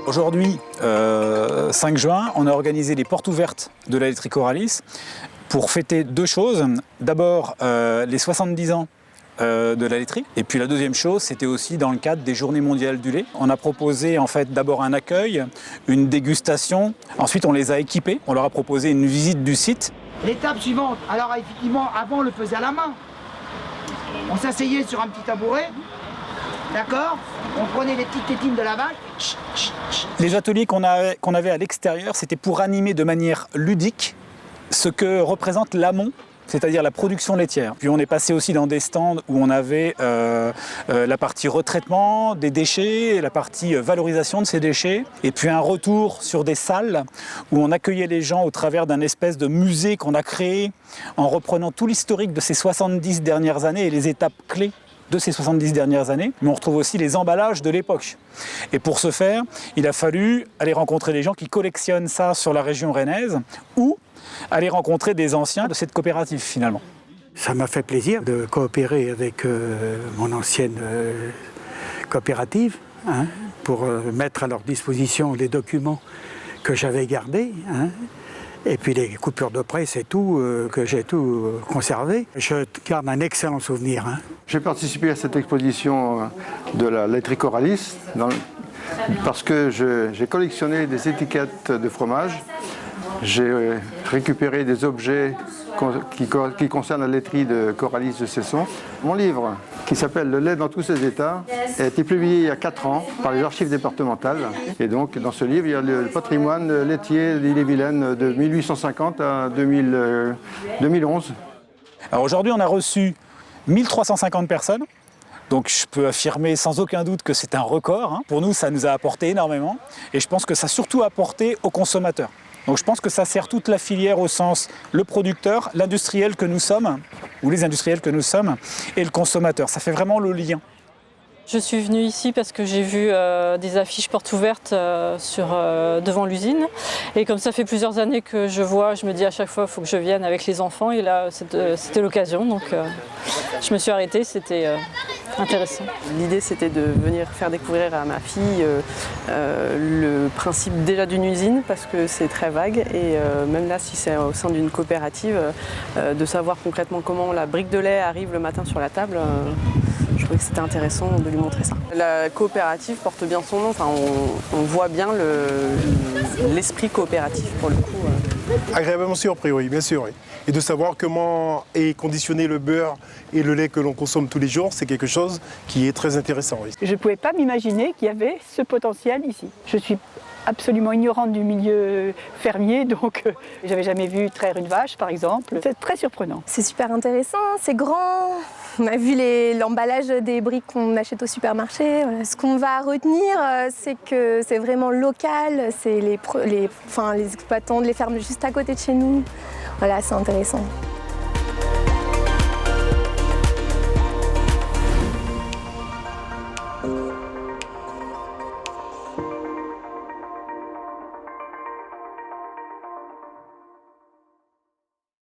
Aujourd'hui, 5 juin, on a organisé les portes ouvertes de la laiterie Coralis pour fêter deux choses. D'abord, les 70 ans de la laiterie. Et puis la deuxième chose, c'était aussi dans le cadre des Journées mondiales du lait. On a proposé en fait d'abord un accueil, une dégustation. Ensuite, on les a équipés. On leur a proposé une visite du site. L'étape suivante, alors effectivement, avant on le faisait à la main. On s'asseyait sur un petit tabouret, d'accord? On prenait les petites tétines de la vache. Les ateliers qu'on avait à l'extérieur, c'était pour animer de manière ludique ce que représente l'amont, c'est-à-dire la production laitière. Puis on est passé aussi dans des stands où on avait la partie retraitement des déchets, la partie valorisation de ces déchets, et puis un retour sur des salles où on accueillait les gens au travers d'un espèce de musée qu'on a créé en reprenant tout l'historique de ces 70 dernières années et les étapes clés de ces 70 dernières années, mais on retrouve aussi les emballages de l'époque. Et pour ce faire, il a fallu aller rencontrer les gens qui collectionnent ça sur la région rennaise ou aller rencontrer des anciens de cette coopérative finalement. Ça m'a fait plaisir de coopérer avec mon ancienne coopérative pour mettre à leur disposition les documents que j'avais gardés. Et puis les coupures de presse et tout, que j'ai tout conservé. Je garde un excellent souvenir. J'ai participé à cette exposition de la laiterie Coralis parce que j'ai collectionné des étiquettes de fromage. J'ai récupéré des objets qui concernent la laiterie de Coralis de Cesson. Mon livre, qui s'appelle « Le lait dans tous ses états », a été publié il y a 4 ans par les archives départementales. Et donc, dans ce livre, il y a le patrimoine laitier d'Ille-et-Vilaine de 1850 à 2011. Alors aujourd'hui, on a reçu 1350 personnes. Donc je peux affirmer sans aucun doute que c'est un record. Pour nous, ça nous a apporté énormément. Et je pense que ça a surtout apporté aux consommateurs. Donc je pense que ça sert toute la filière au sens le producteur, l'industriel que nous sommes, ou les industriels que nous sommes, et le consommateur. Ça fait vraiment le lien. Je suis venue ici parce que j'ai vu des affiches portes ouvertes devant l'usine. Et comme ça fait plusieurs années que je vois, je me dis à chaque fois il faut que je vienne avec les enfants. Et là, c'était l'occasion. Donc je me suis arrêtée, c'était intéressant. L'idée, c'était de venir faire découvrir à ma fille le principe déjà d'une usine, parce que c'est très vague. Et même là, si c'est au sein d'une coopérative, de savoir concrètement comment la brique de lait arrive le matin sur la table. Je trouvais que c'était intéressant de lui montrer ça. La coopérative porte bien son nom, enfin, on voit bien l'esprit coopératif pour le coup. Agréablement surpris, oui, bien sûr. Oui. Et de savoir comment est conditionné le beurre et le lait que l'on consomme tous les jours, c'est quelque chose qui est très intéressant. Oui. Je ne pouvais pas m'imaginer qu'il y avait ce potentiel ici. Je suis absolument ignorante du milieu fermier, donc j'avais jamais vu traire une vache par exemple. C'est très surprenant. C'est super intéressant, c'est grand. On a vu l'emballage des briques qu'on achète au supermarché. Voilà. Ce qu'on va retenir, c'est que c'est vraiment local, c'est les exploitants, les fermes juste à côté de chez nous. Voilà, c'est intéressant.